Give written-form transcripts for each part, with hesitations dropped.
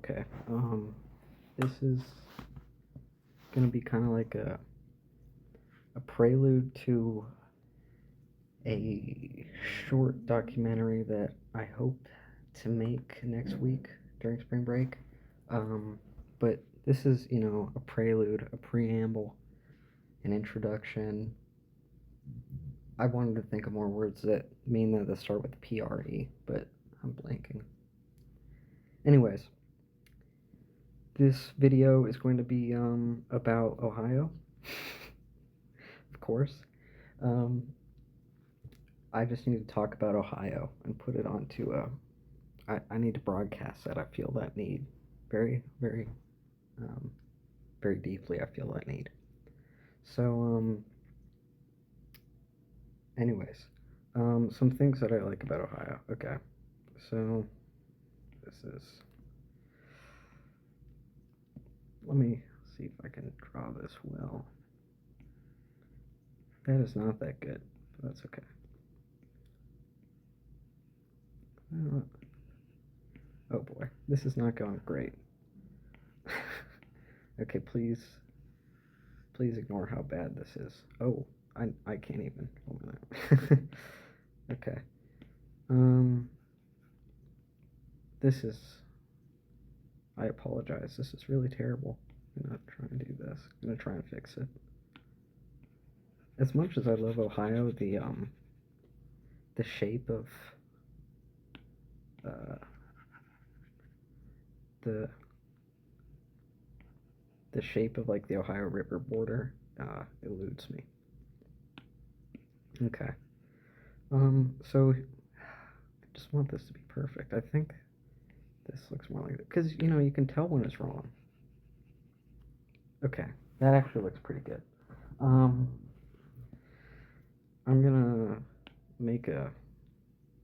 Okay. This is gonna be kind of like a prelude to a short documentary that I hope to make next week during spring break. But this is, a prelude, a preamble, an introduction. I wanted to think of more words that mean that start with PRE, but I'm blanking. Anyways, this video is going to be about Ohio, of course. I just need to talk about Ohio and put it onto I need to broadcast that. I feel that need very, very, very deeply. I feel that need. So, anyways, some things that I like about Ohio. Okay, so this is. Let me see if I can draw this well. That is not that good, but that's okay. Oh boy, this is not going great. Okay, please ignore how bad this is. Oh, I can't even. Hold on. Okay. This is. I apologize. This is really terrible. I'm not trying to do this. I'm gonna try and fix it. As much as I love Ohio, the shape of the shape of like the Ohio River border eludes me. Okay. So I just want this to be perfect. I think this looks more like it because you can tell when it's wrong. Okay, that actually looks pretty good. I'm gonna make a.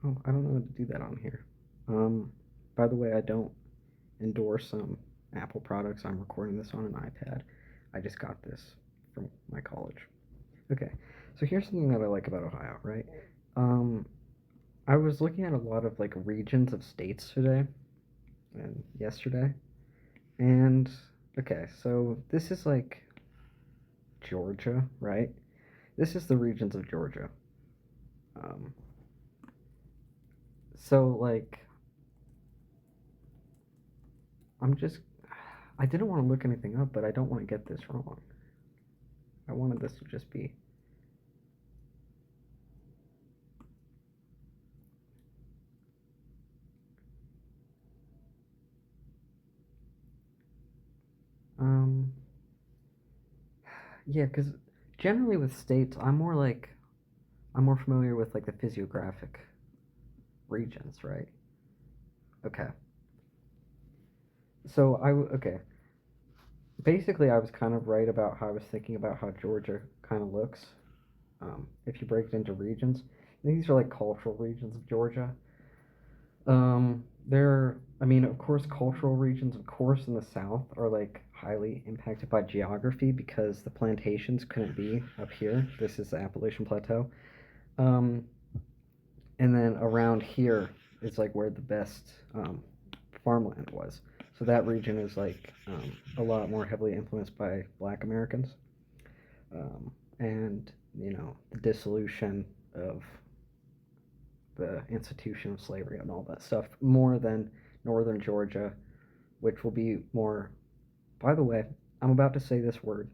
Oh, I don't know how to do that on here. By the way, I don't endorse Apple products. I'm recording this on an iPad. I just got this from my college. Okay, so here's something that I like about Ohio, right? I was looking at a lot of like regions of states today and yesterday, and okay, so this is like Georgia, right? This is the regions of Georgia. So like I didn't want to look anything up, but I don't want to get this wrong. I wanted this to just be. Yeah, because generally with states, I'm more familiar with like the physiographic regions, right? Okay. So okay. Basically, I was kind of right about how I was thinking about how Georgia kind of looks. If you break it into regions, these are like cultural regions of Georgia. I mean, of course, cultural regions, of course, in the South are like highly impacted by geography because the plantations couldn't be up here. This is the Appalachian Plateau. Um, and then around here is like where the best farmland was. So that region is like a lot more heavily influenced by Black Americans, and the dissolution of the institution of slavery and all that stuff more than northern Georgia, which will be more. By the way, I'm about to say this word.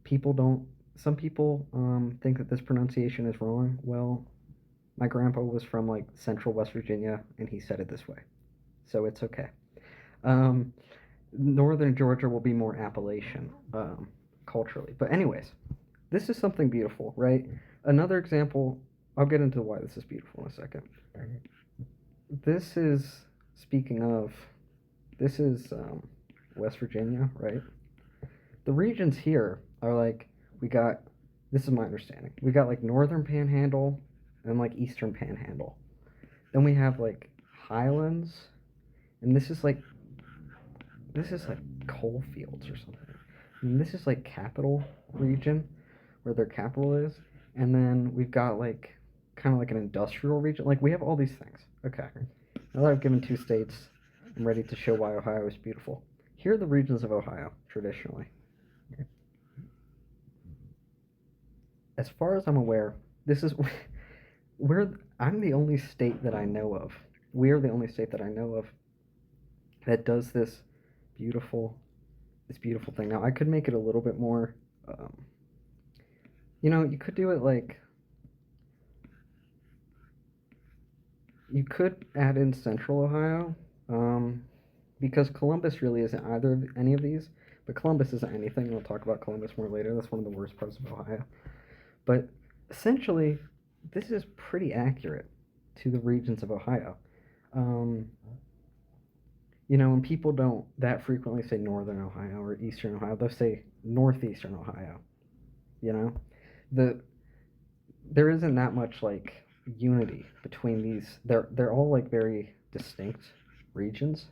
People don't. Some people think that this pronunciation is wrong. Well, my grandpa was from like central West Virginia, and he said it this way, so it's okay. Northern Georgia will be more Appalachian culturally, but anyways, this is something beautiful, right? Another example. I'll get into why this is beautiful in a second. This is speaking of. This is West Virginia, right? The regions here are like we got. This is my understanding. We got like Northern Panhandle and like Eastern Panhandle. Then we have like Highlands, and this is like coal fields or something. And this is like capital region, where their capital is, and then we've got like kind of like an industrial region. Like we have all these things. Okay, Now that I've given 2 states, I'm ready to show why Ohio is beautiful. Here are the regions of Ohio, traditionally. As far as I'm aware, this is I'm the only state that I know of. We're the only state that I know of that does beautiful, this beautiful thing. Now I could make it a little bit more. You could do it like you could add in Central Ohio, because Columbus really isn't either of any of these. But Columbus isn't anything. We'll talk about Columbus more later. That's one of the worst parts of Ohio. But essentially, this is pretty accurate to the regions of Ohio. Um, when people don't that frequently say Northern Ohio or Eastern Ohio, they'll say Northeastern Ohio. You know, the there isn't that much like unity between these. They're all like very distinct regions,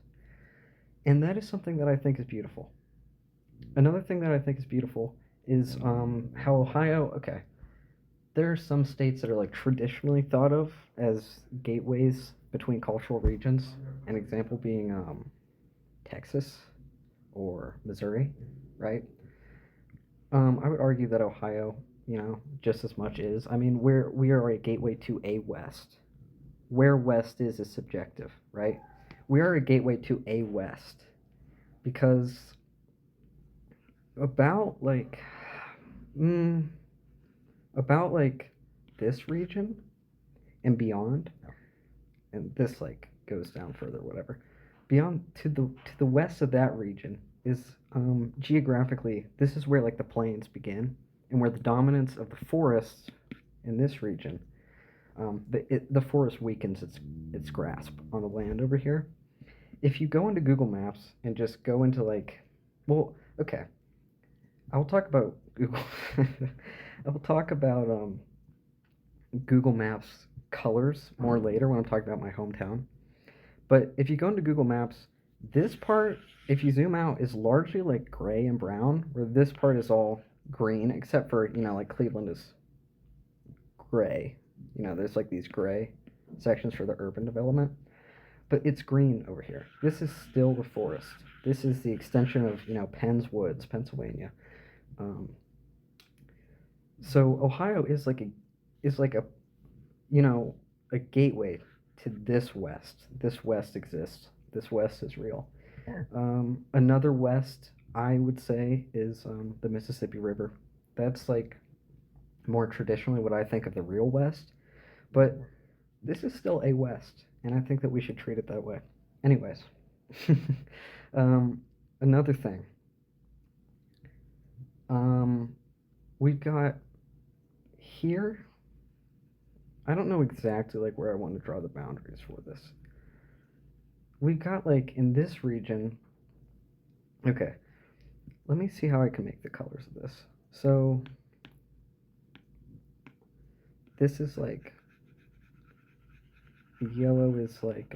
and that is something that I think is beautiful. Another thing that I think is beautiful is how Ohio. Okay, there are some states that are like traditionally thought of as gateways between cultural regions. An example being Texas or Missouri, right? I would argue that Ohio, just as much is. I mean, we are a gateway to a West. Where West is subjective, right? We are a gateway to a West because about like, mm, about like this region and beyond, and this like goes down further, whatever. Beyond to the west of that region is geographically, this is where like the plains begin and where the dominance of the forests in this region, the forest weakens its grasp on the land over here. If you go into Google Maps and just go into like, well, okay, I will talk about Google. I will talk about Google Maps colors more later when I'm talking about my hometown. But if you go into Google Maps, this part, if you zoom out, is largely like gray and brown, where this part is all green, except for, like Cleveland is gray. There's like these gray sections for the urban development. But it's green over here. This is still the forest. This is the extension of, Penn's Woods, Pennsylvania. Um, so Ohio is like a gateway to this West. This West exists. This West is real. Another West, I would say, is the Mississippi River. That's like more traditionally what I think of the real West. But this is still a West, and I think that we should treat it that way. Anyways, another thing. We've got here. I don't know exactly like where I want to draw the boundaries for this. We've got like in this region. Okay, let me see how I can make the colors of this. So this is like yellow is like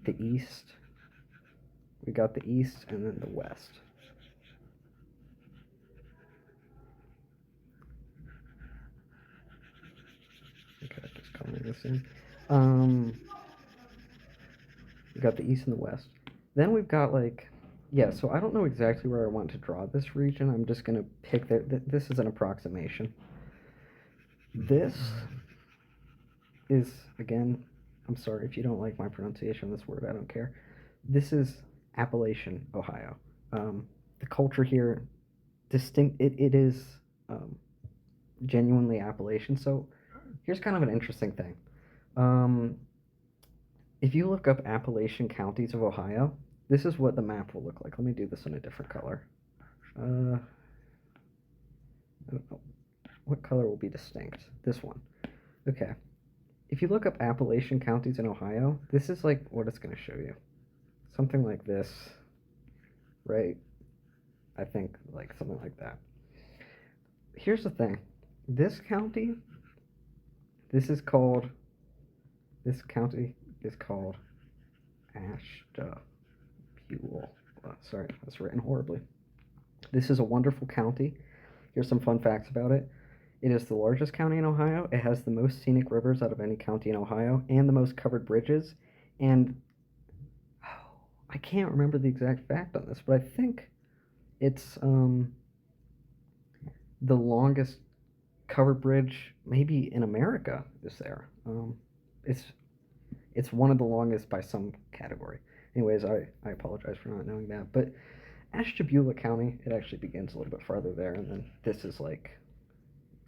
the east. We got the east and then the west. Okay, just coloring this in. We got the east and the west. Then we've got like, yeah. So I don't know exactly where I want to draw this region. I'm just gonna pick this is an approximation. This is again. I'm sorry if you don't like my pronunciation of this word. I don't care. This is Appalachian, Ohio. The culture here, distinct. It is genuinely Appalachian. So here's kind of an interesting thing. If you look up Appalachian counties of Ohio, this is what the map will look like. Let me do this in a different color. I don't know. What color will be distinct? This one. Okay. If you look up Appalachian counties in Ohio, this is like what it's going to show you. Something like this, right? I think like something like that. Here's the thing. This county, this county is called Ashtabula. Sorry, that's written horribly. This is a wonderful county. Here's some fun facts about it. It is the largest county in Ohio. It has the most scenic rivers out of any county in Ohio and the most covered bridges. And oh, I can't remember the exact fact on this, but I think it's the longest covered bridge maybe in America is there. It's it's one of the longest by some category. Anyways, I apologize for not knowing that. But Ashtabula County, it actually begins a little bit farther there, and then this is like,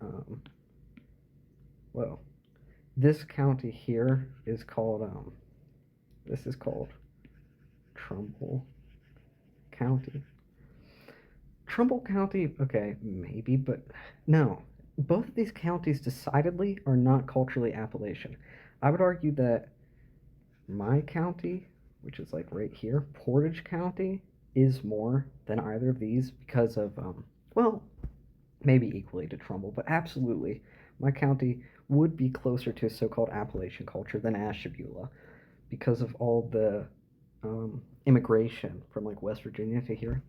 um, well, this county here is called, this is called Trumbull County. Trumbull County, okay, maybe, but no. Both of these counties decidedly are not culturally Appalachian. I would argue that my county, which is like right here, Portage County, is more than either of these because of, well, maybe equally to Trumbull, but absolutely, my county would be closer to so called Appalachian culture than Ashtabula because of all the immigration from like West Virginia to here.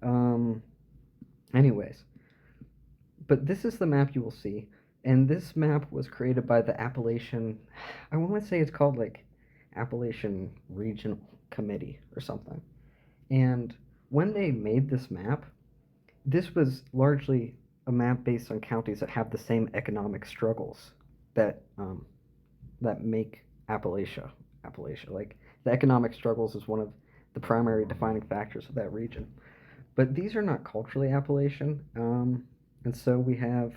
Um, anyways, but this is the map you will see, and this map was created by the Appalachian. I want to say it's called like Appalachian Regional Committee or something. And when they made this map, this was largely a map based on counties that have the same economic struggles that that make Appalachia. Like the economic struggles is one of the primary defining factors of that region. But these are not culturally Appalachian, and so we have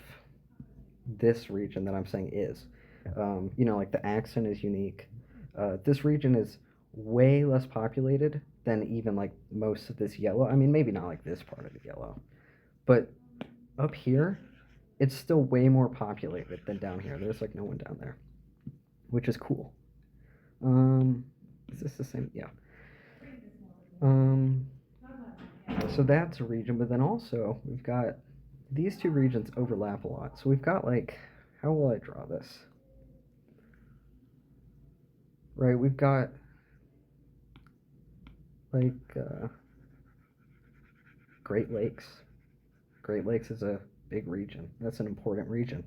this region that I'm saying is. Like the accent is unique. This region is way less populated than even like most of this yellow. I mean, maybe not like this part of the yellow, but up here, it's still way more populated than down here. There's like no one down there, which is cool. Is this the same? Yeah. Um, so that's a region, but then also we've got these two regions overlap a lot. So we've got like, how will I draw this? Right, we've got like Great Lakes. Great Lakes is a big region. That's an important region.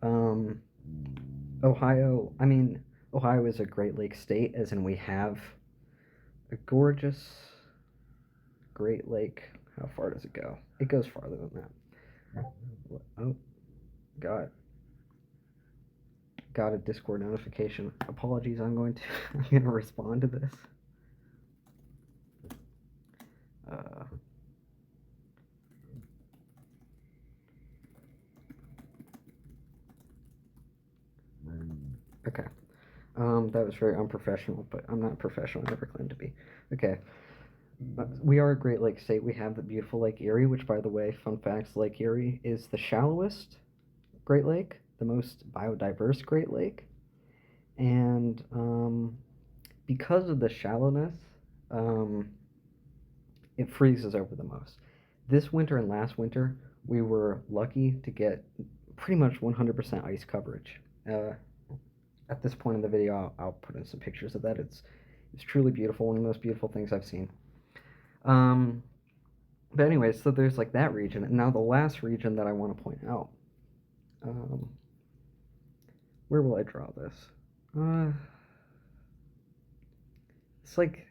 Um, Ohio, I mean, Ohio is a Great Lakes state, as in we have a gorgeous Great Lake. How far does it go? It goes farther than that. Oh, got a Discord notification. Apologies, I'm going to respond to this. Okay. That was very unprofessional, but I'm not professional. I never claimed to be. Okay. We are a Great Lakes state. We have the beautiful Lake Erie, which, by the way, fun facts, Lake Erie is the shallowest Great Lake, the most biodiverse Great Lake. And because of the shallowness, it freezes over the most. This winter and last winter, we were lucky to get pretty much 100% ice coverage. At this point in the video, I'll put in some pictures of that. It's truly beautiful, one of the most beautiful things I've seen. But anyway, so there's like that region, and now the last region that I want to point out. Where will I draw this? It's like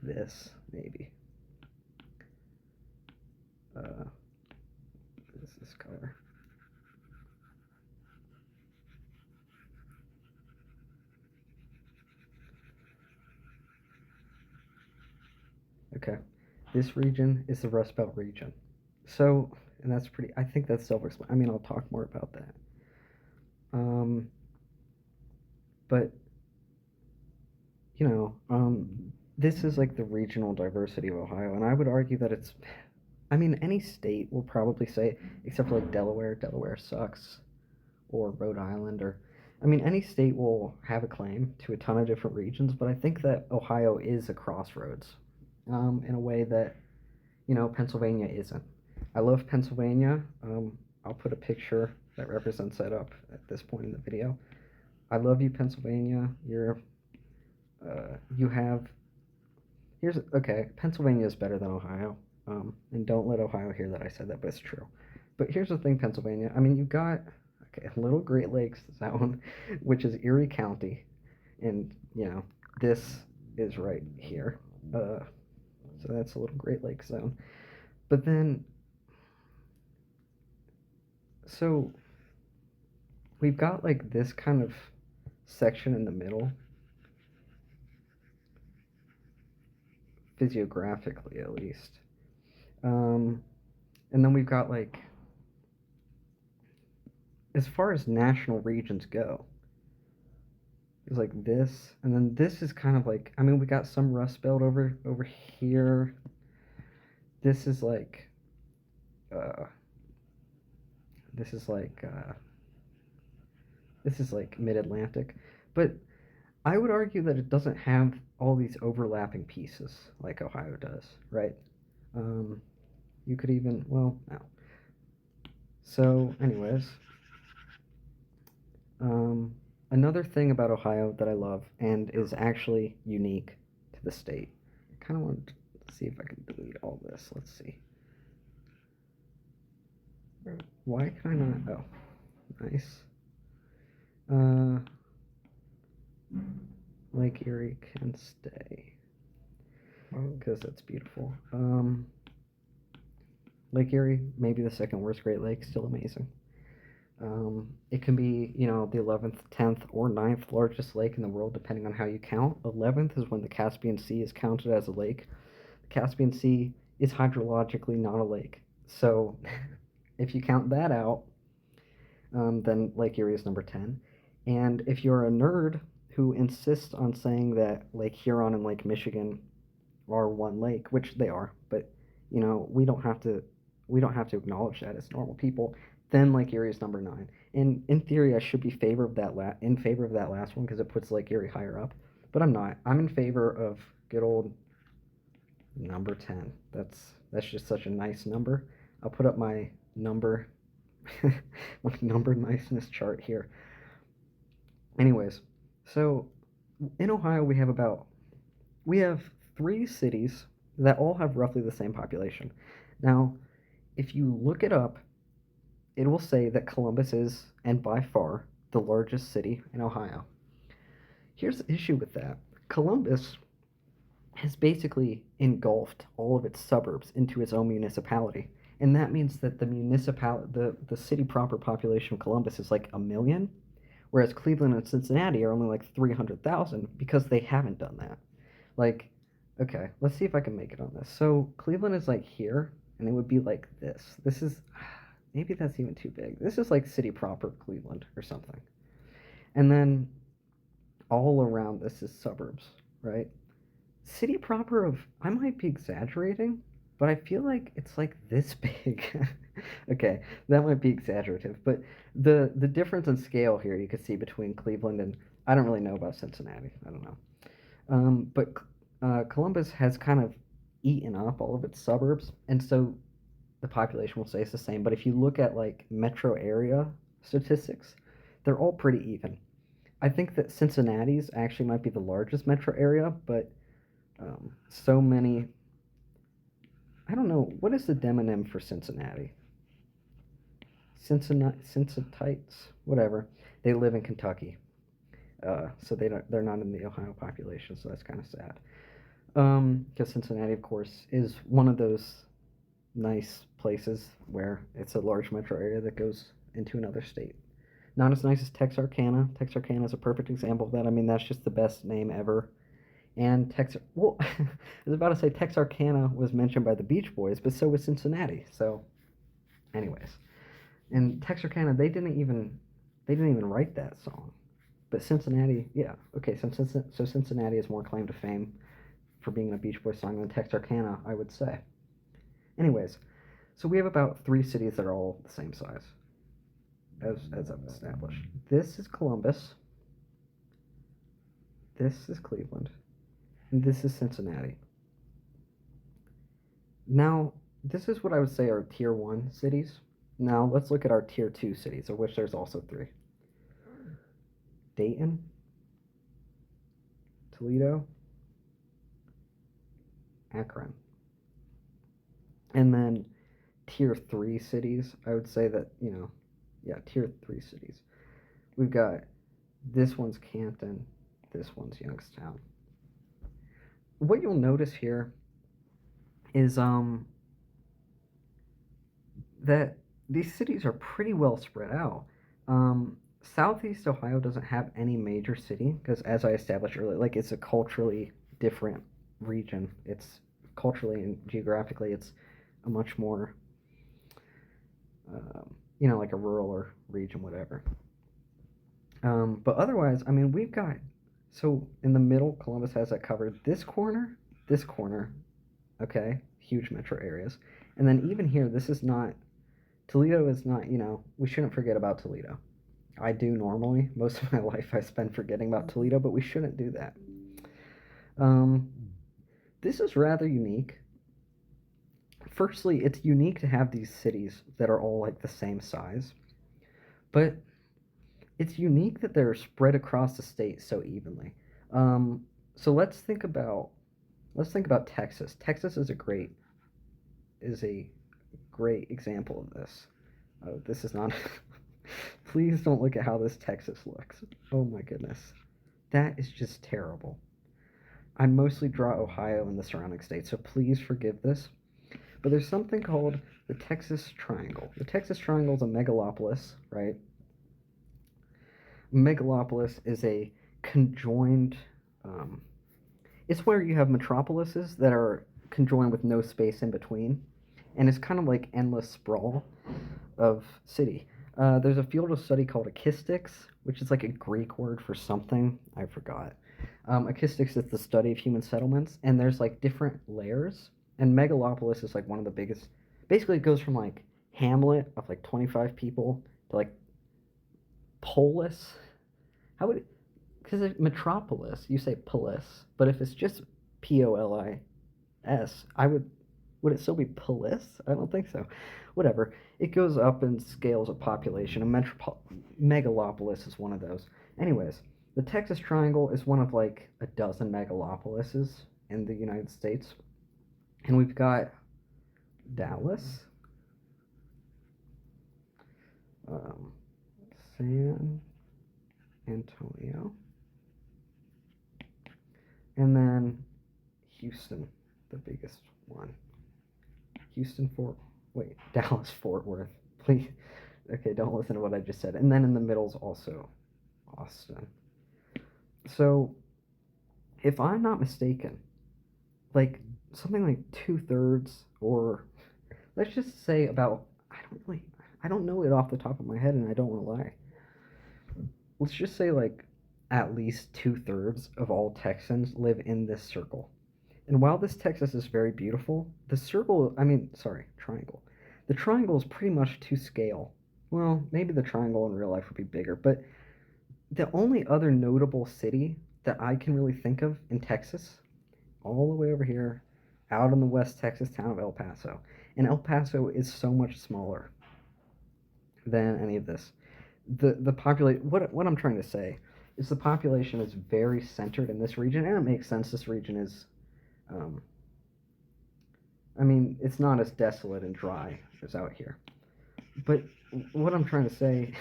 this, maybe. This color. Okay, this region is the Rust Belt region. So, and that's pretty, I think that's self-explanatory. I mean, I'll talk more about that. But, this is like the regional diversity of Ohio, and I would argue that it's, I mean, any state will probably say, except for like Delaware sucks, or Rhode Island, or, I mean, any state will have a claim to a ton of different regions, but I think that Ohio is a crossroads, in a way that, Pennsylvania isn't. I love Pennsylvania. I'll put a picture that represents that up at this point in the video. I love you, Pennsylvania. Okay, Pennsylvania is better than Ohio. And don't let Ohio hear that I said that, but it's true. But here's the thing, Pennsylvania. I mean, you've got okay, Little Great Lakes Zone, which is Erie County, and this is right here. So that's a Little Great Lakes Zone. But then, so we've got like this kind of section in the middle, physiographically at least. Um, and then we've got like, as far as national regions go, it's like this, and then this is kind of like, I mean, we got some Rust Belt over here. This is like, uh, this is like, uh, this is like Mid-Atlantic, but I would argue that it doesn't have all these overlapping pieces like Ohio does, right? Um, you could even, well, no. So, anyways, um, another thing about Ohio that I love and is actually unique to the state. I kind of want to see if I can delete all this. Let's see. Why can I not? Oh, nice. Uh, Lake Erie can stay because that's beautiful. Lake Erie, maybe the second worst Great Lake, still amazing. It can be, the 11th, 10th, or 9th largest lake in the world, depending on how you count. 11th is when the Caspian Sea is counted as a lake. The Caspian Sea is hydrologically not a lake. So if you count that out, then Lake Erie is number 10. And if you're a nerd who insists on saying that Lake Huron and Lake Michigan are one lake, which they are, but we don't have to acknowledge that as normal people. Then Lake Erie is number 9. And in theory, I should be in favor of that last one because it puts Lake Erie higher up, but I'm not. I'm in favor of good old number 10. That's just such a nice number. I'll put up my number my number niceness chart here. Anyways, so in Ohio we have 3 cities that all have roughly the same population. Now, if you look it up, it will say that Columbus is, and by far, the largest city in Ohio. Here's the issue with that. Columbus has basically engulfed all of its suburbs into its own municipality. And that means that the city proper population of Columbus is like 1 million, whereas Cleveland and Cincinnati are only like 300,000 because they haven't done that. Like, okay, let's see if I can make it on this. So Cleveland is like here, and it would be like this. This is, maybe that's even too big. This is like city proper Cleveland or something. And then all around this is suburbs, right? City proper of, I might be exaggerating, but I feel like it's like this big. Okay, that might be exaggerative, but the difference in scale here you can see between Cleveland and, I don't really know about Cincinnati. I don't know. But Columbus has kind of eaten up all of its suburbs, and so the population will say it's the same. But if you look at like metro area statistics, they're all pretty even. I think that Cincinnati's actually might be the largest metro area, but so many. I don't know, what is the demonym for Cincinnati? Cincinnatites, whatever. They live in Kentucky, so they're not in the Ohio population. So that's kind of sad. Because Cincinnati, of course, is one of those nice places where it's a large metro area that goes into another state. Not as nice as Texarkana. Texarkana is a perfect example of that. I mean, that's just the best name ever. And well, I was about to say Texarkana was mentioned by the Beach Boys, but so was Cincinnati. So, anyways, and Texarkana, they didn't even write that song. But Cincinnati, yeah, okay. So Cincinnati has more claim to fame for being a Beach Boys song than Texarkana, I would say. Anyways, so we have about 3 cities that are all the same size, as I've established. This is Columbus. This is Cleveland. And this is Cincinnati. Now, this is what I would say are tier 1 cities. Now, let's look at our tier 2 cities, of which there's also 3. Dayton, Toledo, Akron. And then tier 3 cities. I would say that, yeah, tier 3 cities. We've got this one's Canton, this one's Youngstown. What you'll notice here is that these cities are pretty well spread out. Southeast Ohio doesn't have any major city because, as I established earlier, like it's a culturally different region. It's culturally and geographically, it's a much more, like a rural or region, whatever. But otherwise, I mean, we've got so in the middle, Columbus has that covered. This corner, okay, huge metro areas, and then even here, this is not Toledo is not, we shouldn't forget about Toledo. I do normally. Most of my life I spend forgetting about Toledo, but we shouldn't do that. This is rather unique. Firstly, it's unique to have these cities that are all like the same size, but it's unique that they're spread across the state so evenly. So let's think about Texas. Texas is a great example of this. This is not. Please don't look at how this Texas looks. Oh my goodness, that is just terrible. I mostly draw Ohio and the surrounding states, so please forgive this. But there's something called the Texas Triangle. The Texas Triangle is a megalopolis, right? Megalopolis is a conjoined. It's where you have metropolises that are conjoined with no space in between, and it's kind of like endless sprawl of city. There's a field of study called acoustics, which is like a Greek word for something. I forgot. Acoustics is the study of human settlements, and there's like different layers. And megalopolis is like one of the biggest. Basically, it goes from like hamlet of like 25 people to like polis. How would? Because metropolis, you say polis, but if it's just POLIS, I would it still be polis? I don't think so. Whatever. It goes up in scales of population. A megalopolis is one of those. Anyways, the Texas Triangle is one of like a dozen megalopolises in the United States. And we've got Dallas, San Antonio, and then Houston, the biggest one. Dallas, Fort Worth. Please, okay, don't listen to what I just said. And then in the middle is also Austin. So, if I'm not mistaken, like something like 2/3, or let's just say about, I don't know it off the top of my head, and I don't want to lie. Let's just say like at least 2/3 of all Texans live in this circle. And while this Texas is very beautiful, triangle. The triangle is pretty much to scale. Well, maybe the triangle in real life would be bigger, but the only other notable city that I can really think of in Texas, all the way over here, out in the West Texas town of El Paso. And El Paso is so much smaller than any of this. The population, what I'm trying to say is the population is very centered in this region, and it makes sense. This region is it's not as desolate and dry as out here. But what I'm trying to say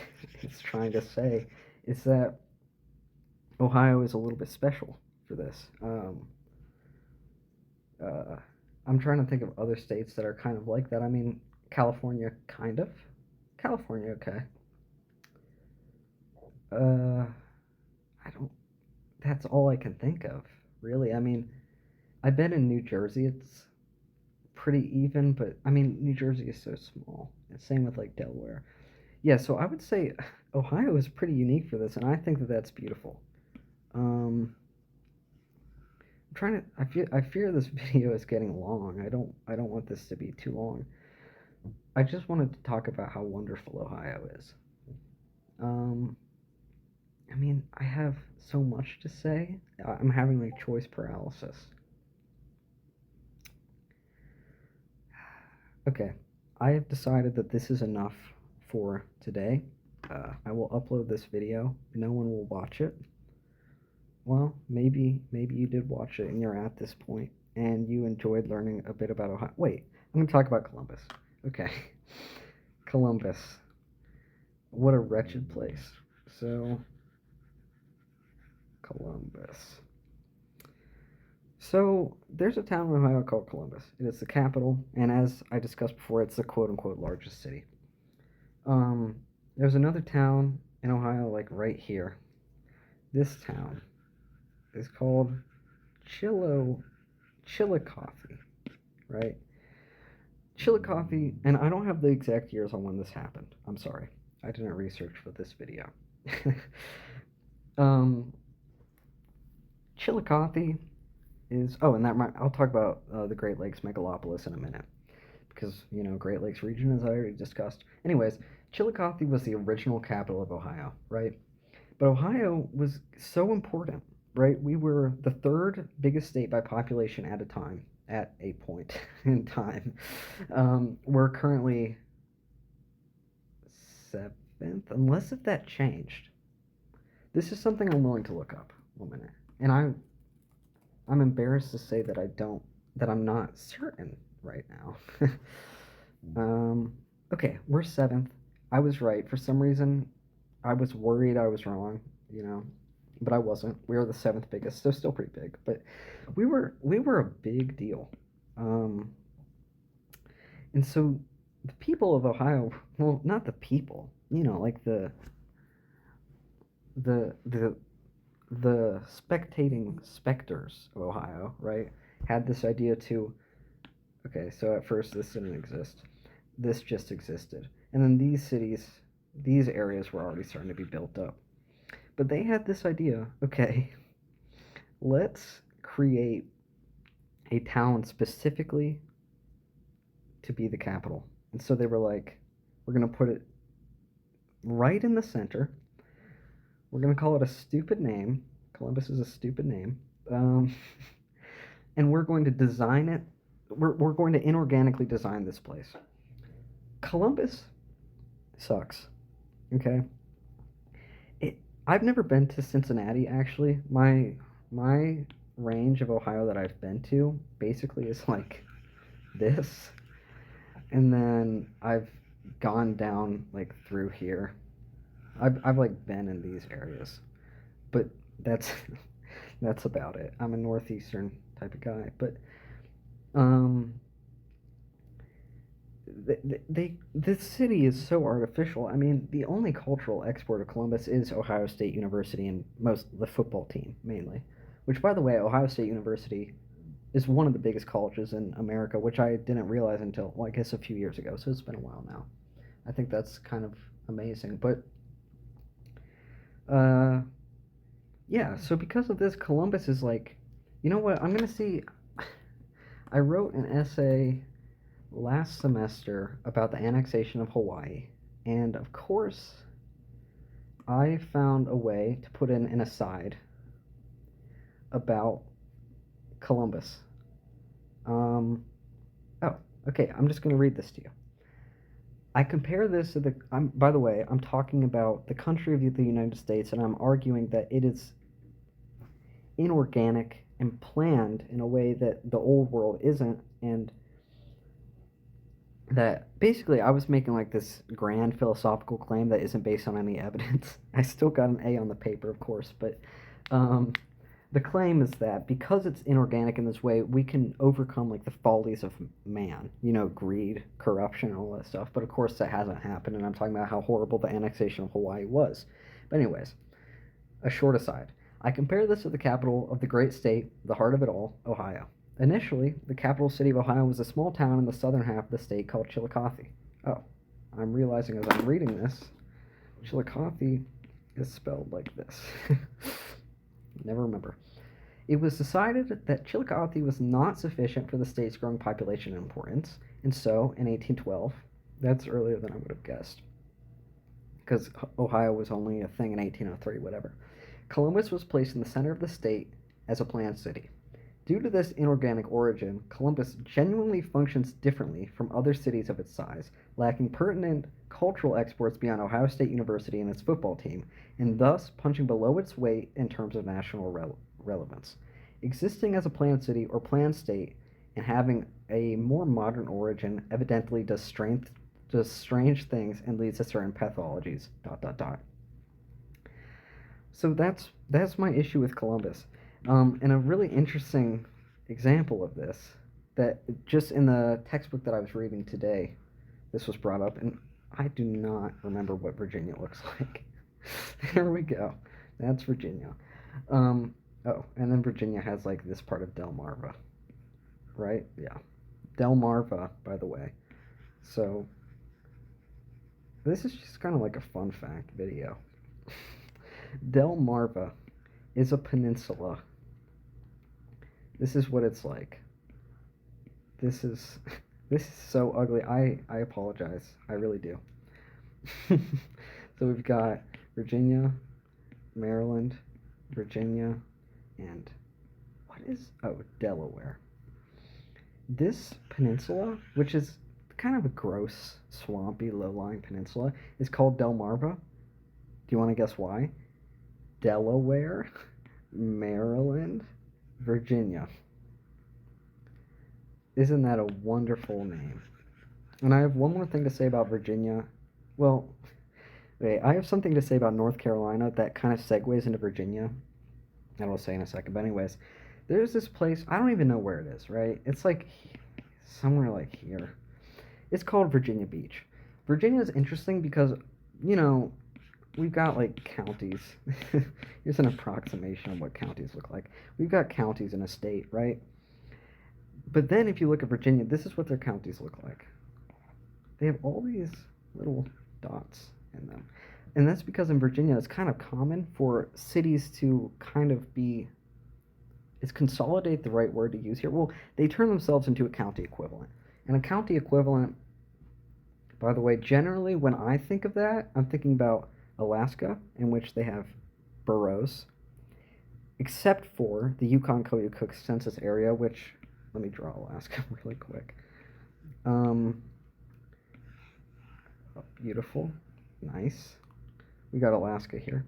is that Ohio is a little bit special for this. I'm trying to think of other states that are kind of like that. I mean, California, kind of. California, okay. I don't. That's all I can think of, really. I mean, I bet in New Jersey it's pretty even, but I mean, New Jersey is so small. And same with like Delaware. Yeah, so I would say Ohio is pretty unique for this, and I think that that's beautiful. I'm trying to. I fear this video is getting long. I don't want this to be too long. I just wanted to talk about how wonderful Ohio is. I mean, I have so much to say. I'm having like choice paralysis. Okay, I have decided that this is enough for today. I will upload this video. No one will watch it. Well, maybe you did watch it and you're at this point and you enjoyed learning a bit about Ohio. Wait, I'm going to talk about Columbus. Okay. Columbus. What a wretched place. So, Columbus. So, there's a town in Ohio called Columbus. It is the capital, and as I discussed before, it's the quote unquote largest city. There's another town in Ohio, like right here. This town is called Chillicothe, right? Chillicothe, and I don't have the exact years on when this happened. I'm sorry. I didn't research for this video. um, Chillicothe is, oh, and I'll talk about the Great Lakes megalopolis in a minute because, Great Lakes region, as I already discussed. Anyways, Chillicothe was the original capital of Ohio, right? But Ohio was so important, right? We were the third biggest state by population at a point in time. We're currently seventh, unless if that changed. This is something I'm willing to look up. 1 minute. And I'm embarrassed to say that I'm not certain right now. Okay, we're seventh. I was right. For some reason, I was worried I was wrong, but I wasn't. We were the seventh biggest, so still pretty big. But we were a big deal. And so the people of Ohio, well, not the people, like the spectating specters of Ohio, right, had this idea to, okay, so at first this didn't exist. This just existed. And then these areas were already starting to be built up. But they had this idea, okay, let's create a town specifically to be the capital. And so they were like, we're going to put it right in the center. We're going to call it a stupid name. Columbus is a stupid name. And we're going to design it. We're going to inorganically design this place. Columbus sucks. Okay? I've never been to Cincinnati, actually. My range of Ohio that I've been to basically is like this. And then I've gone down like through here. I've like been in these areas. But that's that's about it. I'm a northeastern type of guy, but this city is so artificial. I mean, the only cultural export of Columbus is Ohio State University and the football team mainly. Which, by the way, Ohio State University is one of the biggest colleges in America, which I didn't realize until, well, I guess a few years ago. So it's been a while now. I think that's kind of amazing. But yeah. So because of this, Columbus is like, you know what? I'm gonna see. I wrote an essay last semester about the annexation of Hawaii, and of course, I found a way to put in an aside about Columbus. Oh, okay, I'm just going to read this to you. I compare this to by the way, I'm talking about the country of the United States, and I'm arguing that it is inorganic and planned in a way that the old world isn't, and that basically I was making like this grand philosophical claim that isn't based on any evidence. I still got an A on the paper, of course, but the claim is that because it's inorganic in this way, we can overcome like the follies of man, greed, corruption, and all that stuff. But of course, that hasn't happened, and I'm talking about how horrible the annexation of Hawaii was. But anyways, a short aside. I compare this to the capital of the great state, the heart of it all, Ohio. Initially, the capital city of Ohio was a small town in the southern half of the state called Chillicothe. Oh, I'm realizing as I'm reading this, Chillicothe is spelled like this. Never remember. It was decided that Chillicothe was not sufficient for the state's growing population and importance, and so, in 1812, that's earlier than I would have guessed, because Ohio was only a thing in 1803, whatever, Columbus was placed in the center of the state as a planned city. Due to this inorganic origin, Columbus genuinely functions differently from other cities of its size, lacking pertinent cultural exports beyond Ohio State University and its football team, and thus punching below its weight in terms of national relevance. Existing as a planned city or planned state and having a more modern origin evidently does strange things and leads to certain pathologies. Dot dot dot. So that's my issue with Columbus. And a really interesting example of this, that just in the textbook that I was reading today, this was brought up, and I do not remember what Virginia looks like. There we go. That's Virginia. Um, oh, and then Virginia has like this part of Delmarva, right? Yeah. Delmarva, by the way. So this is just kind of like a fun fact video. Delmarva is a peninsula. This is what it's like. This is this is so ugly. I apologize. I really do. So we've got Virginia, Maryland, Virginia, and what is Delaware. This peninsula, which is kind of a gross, swampy, low-lying peninsula, is called Delmarva. Do you want to guess why? Delaware, Maryland, Virginia. Isn't that a wonderful name? And I have one more thing to say about Virginia. Well, wait, I have something to say about North Carolina that kind of segues into Virginia. And I'll say in a second. But anyways, there's this place. I don't even know where it is, right? It's like somewhere like here. It's called Virginia Beach. Virginia is interesting because, you know, we've got like counties. Here's an approximation of what counties look like. We've got counties in a state, right? But then if you look at Virginia, this is what their counties look like. They have all these little dots in them. And that's because in Virginia it's kind of common for cities to kind of be, is consolidate the right word to use here? Well, they turn themselves into a county equivalent. And a county equivalent, by the way, generally when I think of that, I'm thinking about Alaska, in which they have boroughs, except for the Yukon-Koyukuk census area, which, let me draw Alaska really quick. Oh, beautiful, nice. We got Alaska here.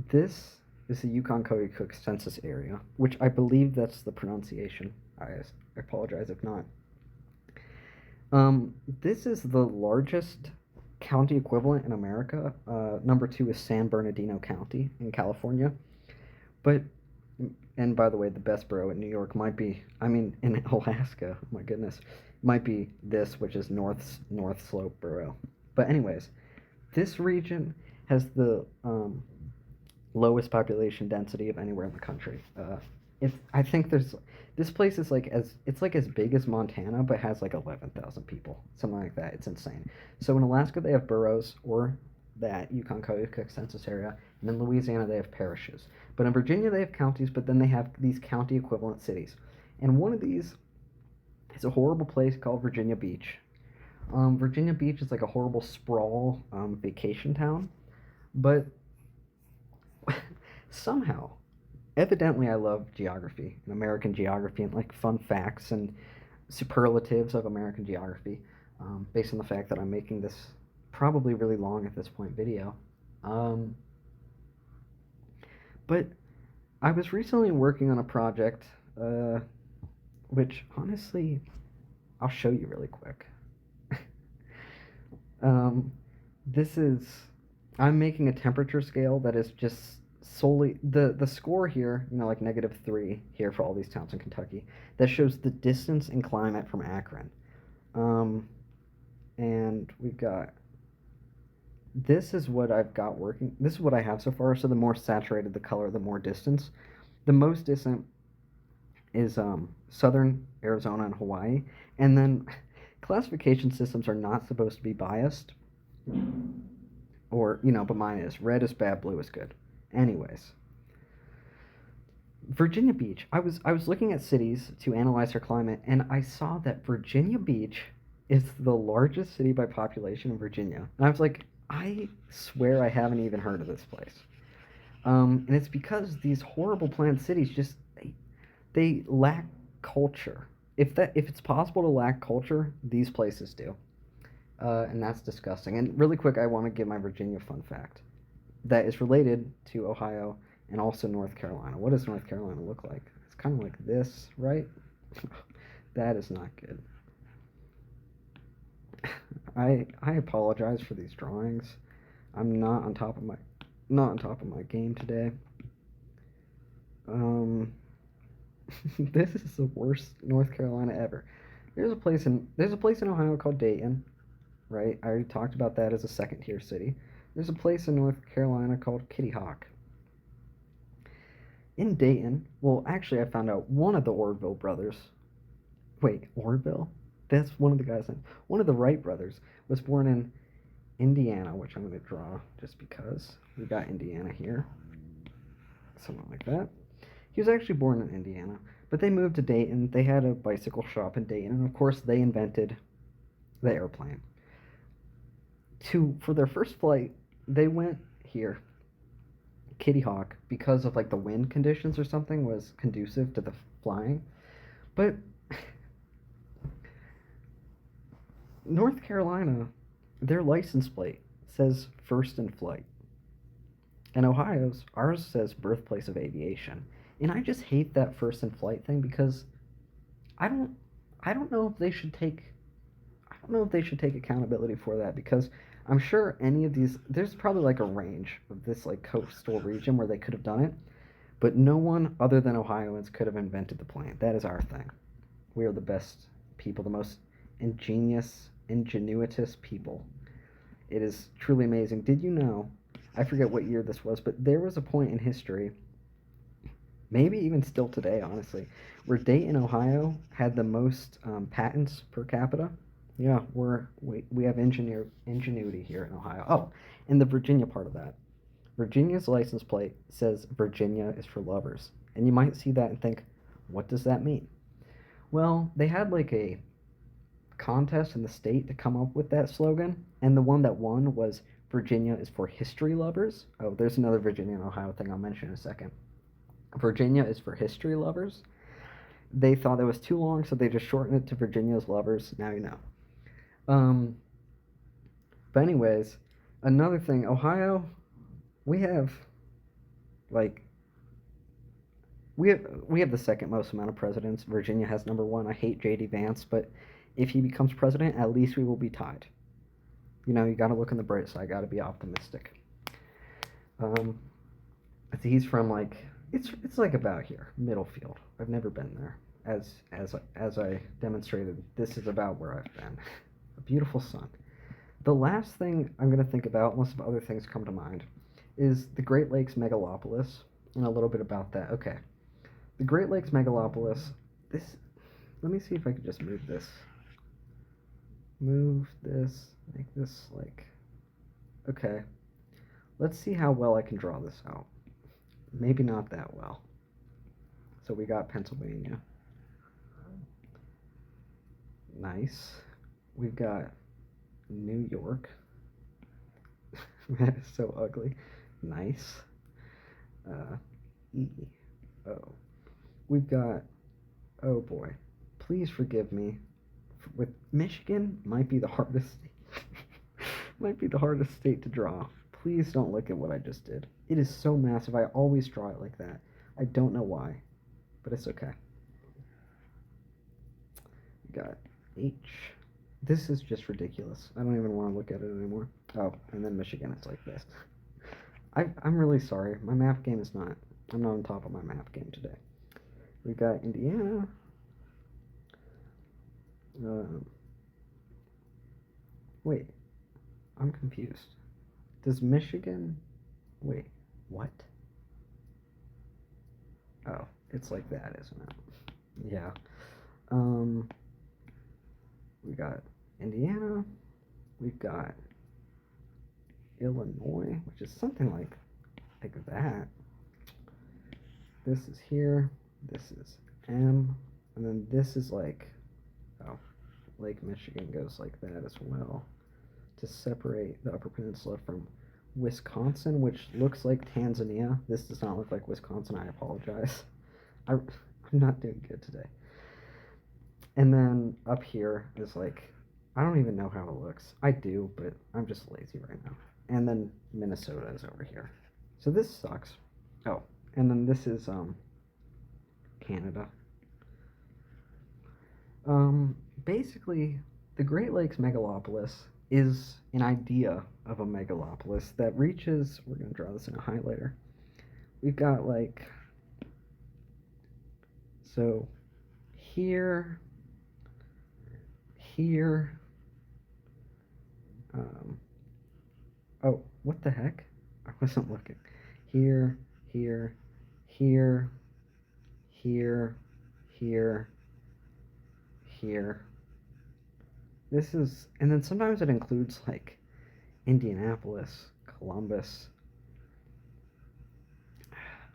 This is the Yukon-Koyukuk census area, which I believe that's the pronunciation. I apologize if not. This is the largest county equivalent in America. Number 2 is San Bernardino County in California. But, and by the way, the best borough in New York might be, in Alaska, oh my goodness, might be this, which is North Slope Borough. But anyways, this region has the lowest population density of anywhere in the country. I think this place is it's like as big as Montana, but has like 11,000 people, something like that. It's insane. So in Alaska they have boroughs, or that Yukon-Koyukuk census area, and in Louisiana they have parishes. But in Virginia they have counties, but then they have these county equivalent cities. And one of these is a horrible place called Virginia Beach. Virginia Beach is like a horrible sprawl vacation town, but somehow, evidently I love geography and American geography and like fun facts and superlatives of American geography, based on the fact that I'm making this probably really long at this point video. But I was recently working on a project, which honestly, I'll show you really quick. I'm making a temperature scale that is just solely, the score here, like -3 here for all these towns in Kentucky, that shows the distance in climate from Akron. And we've got, this is what I've got working, this is what I have so far, so the more saturated the color, the more distance. The most distant is southern Arizona and Hawaii, and then classification systems are not supposed to be biased, or, but mine is. Red is bad, blue is good. Anyways, Virginia Beach. I was looking at cities to analyze their climate, and I saw that Virginia Beach is the largest city by population in Virginia. And I was like, I swear I haven't even heard of this place. And it's because these horrible planned cities just, they lack culture. If it's possible to lack culture, these places do. And that's disgusting. And really quick, I want to give my Virginia fun fact that is related to Ohio and also North Carolina. What does North Carolina look like? It's kind of like this, right? That is not good. I apologize for these drawings. I'm not on top of my game today. Um, this is the worst North Carolina ever. There's a place in Ohio called Dayton, right? I already talked about that as a second tier city. There's a place in North Carolina called Kitty Hawk. In Dayton, well, actually, I found out one of the Orville brothers. Wait, Orville? That's one of the guys. One of the Wright brothers was born in Indiana, which I'm going to draw just because we got Indiana here. Something like that. He was actually born in Indiana, but they moved to Dayton. They had a bicycle shop in Dayton, and of course, they invented the airplane. For their first flight, they went here, Kitty Hawk, because of like the wind conditions or something was conducive to the flying. But North Carolina, their license plate says first in flight. And ours says birthplace of aviation. And I just hate that first in flight thing because I don't I don't know if they should take I don't know if they should take accountability for that because I'm sure any of these there's probably like a range of this like coastal region where they could have done it, but no one other than Ohioans could have invented the plane. That is our thing. We are the best people, the most ingenuitous people. It is truly amazing. Did you know? I forget what year this was, but there was a point in history, maybe even still today, honestly, where Dayton, Ohio, had the most patents per capita. Yeah, we have ingenuity here in Ohio. Oh, and the Virginia part of that. Virginia's license plate says Virginia is for lovers, and you might see that and think, what does that mean? Well, they had like a contest in the state to come up with that slogan, and the one that won was Virginia is for history lovers. Oh, there's another Virginia and Ohio thing I'll mention in a second. Virginia is for history lovers. They thought it was too long, so they just shortened it to Virginia's lovers. Now you know. Um, but anyways, another thing, Ohio, we have like we have the second most amount of presidents. Virginia has number one. I hate J.D. Vance, but if he becomes president, at least we will be tied. You know, you got to look on the bright side. Got to be optimistic. Um, he's from like it's like about here, Middlefield. I've never been there. As I demonstrated, this is about where I've been. A beautiful sun. The last thing I'm going to think about, unless other things come to mind, is the Great Lakes megalopolis, and a little bit about that. Okay, the Great Lakes megalopolis. This. Let me see if I could just move this. Move this. Make this like. Okay. Let's see how well I can draw this out. Maybe not that well. So we got Pennsylvania. Nice. We've got New York. That is so ugly. Nice. E. Oh. We've got, oh boy. Please forgive me. With Michigan, might be the hardest might be the hardest state to draw. Please don't look at what I just did. It is so massive. I always draw it like that. I don't know why, but it's okay. We got H. This is just ridiculous. I don't even want to look at it anymore. Oh, and then Michigan, it's like this. I'm really sorry. My map game is not. I'm not on top of my map game today. We got Indiana. Wait, I'm confused. Does Michigan... Wait, what? Oh, it's like that, isn't it? Yeah. We got Indiana. We've got Illinois, which is something like that. This is here. This is M. And then this is like... Oh, Lake Michigan goes like that as well. To separate the Upper Peninsula from Wisconsin, which looks like Tanzania. This does not look like Wisconsin. I apologize. I'm not doing good today. And then up here is like, I don't even know how it looks. I do, but I'm just lazy right now. And then Minnesota is over here. So this sucks. Oh, and then this is Canada. Um, Basically, the Great Lakes megalopolis is an idea of a megalopolis that reaches. We're gonna draw this in a highlighter. We've got like so here, here. Um, oh, what the heck? I wasn't looking. Here, here, here, here, here, here. This is, and then sometimes it includes like Indianapolis, Columbus.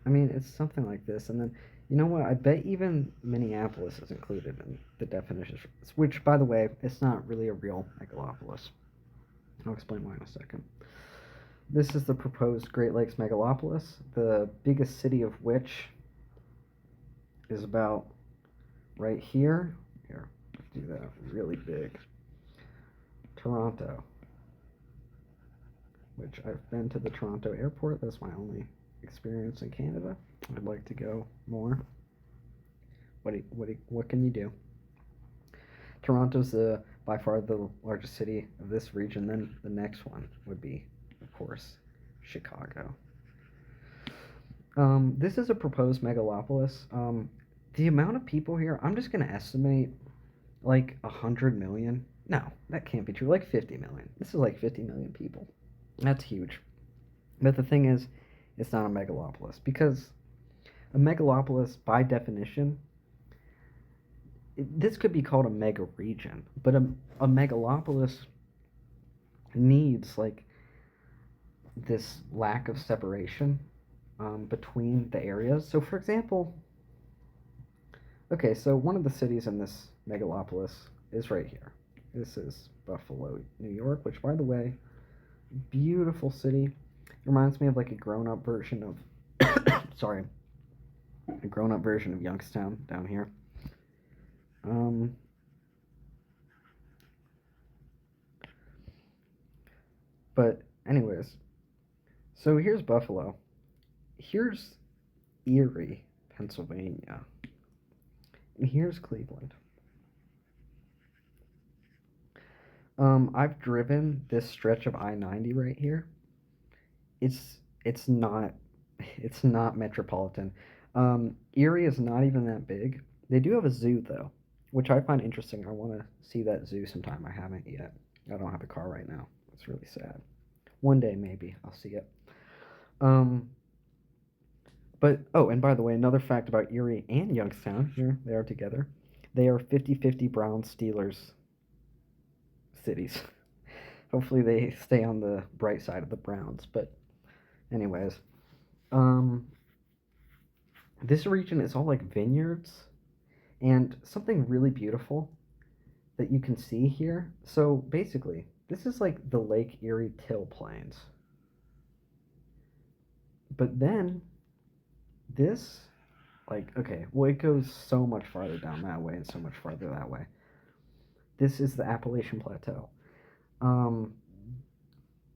I mean, it's something like this. And then, you know what? I bet even Minneapolis is included in the definition, which, by the way, it's not really a real megalopolis. I'll explain why in a second. This is the proposed Great Lakes megalopolis, the biggest city of which is about right here. Here, let's do that really big. Toronto, which I've been to the Toronto airport. That's my only experience in Canada. I'd like to go more. What can you do? Toronto's by far the largest city of this region. Then the next one would be, of course, Chicago. This is a proposed megalopolis. The amount of people here, I'm just going to estimate like 100 million. No, that can't be true. Like 50 million. This is like 50 million people. That's huge. But the thing is, it's not a megalopolis because a megalopolis, by definition, this could be called a mega region, but a megalopolis needs like this lack of separation between the areas. So, for example, okay, so one of the cities in this megalopolis is right here. This is Buffalo, New York, which, by the way, beautiful city. It reminds me of like a grown-up version of, sorry, a grown-up version of Youngstown down here. Um, but anyways, so here's Buffalo. Here's Erie, Pennsylvania. And here's Cleveland. I've driven this stretch of I-90 right here. It's not it's not metropolitan. Erie is not even that big. They do have a zoo though, which I find interesting. I want to see that zoo sometime. I haven't yet. I don't have a car right now. It's really sad. One day maybe I'll see it. Um, but oh, and by the way, another fact about Erie and Youngstown, here they are together. They are 50-50 Browns Steelers cities. Hopefully they stay on the bright side of the Browns. But anyways, um, this region is all like vineyards and something really beautiful that you can see here. So basically, this is like the Lake Erie Till Plains. But then this, like, okay, well, it goes so much farther down that way and so much farther that way. This is the Appalachian Plateau. Um,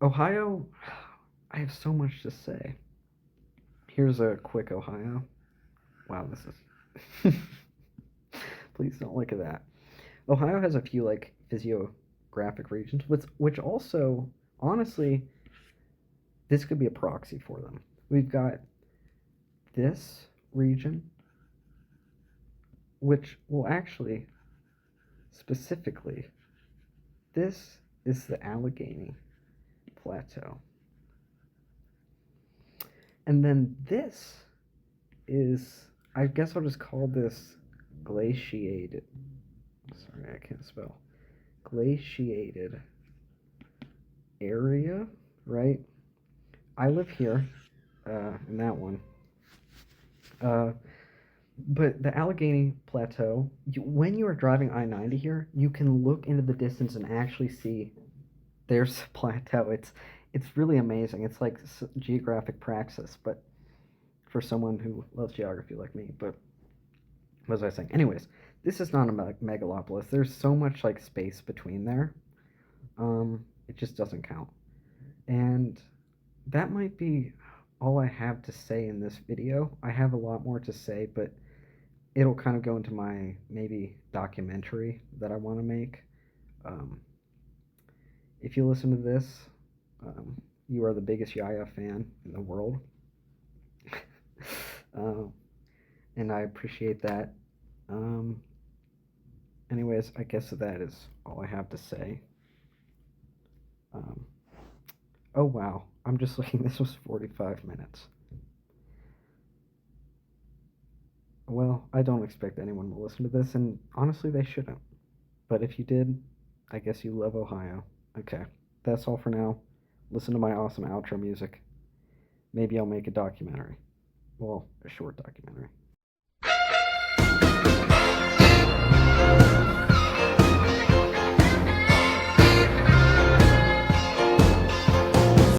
Ohio, I have so much to say. Here's a quick Ohio. Wow, this is. Please don't look at that. Ohio has a few like physiographic regions, which also, honestly, this could be a proxy for them. We've got this region, which will actually, specifically, this is the Allegheny Plateau. And then this is, I guess I'll just call this glaciated. Sorry, I can't spell. Glaciated area, right? I live here, in that one. Uh, but the Allegheny Plateau, when you are driving I-90 here, you can look into the distance and actually see there's a plateau. It's really amazing. It's like geographic praxis, but for someone who loves geography like me. But what was I saying? Anyways, this is not a megalopolis. There's so much like space between there. It just doesn't count. And that might be all I have to say in this video. I have a lot more to say, but it'll kind of go into my maybe documentary that I want to make. Um, if you listen to this, you are the biggest Yaya fan in the world. um, and I appreciate that. Um, anyways, I guess that is all I have to say. Um, oh wow, I'm just looking. This was 45 minutes. Well, I don't expect anyone will listen to this, and honestly, they shouldn't. But if you did, I guess you love Ohio. Okay, that's all for now. Listen to my awesome outro music. Maybe I'll make a documentary. Well, a short documentary.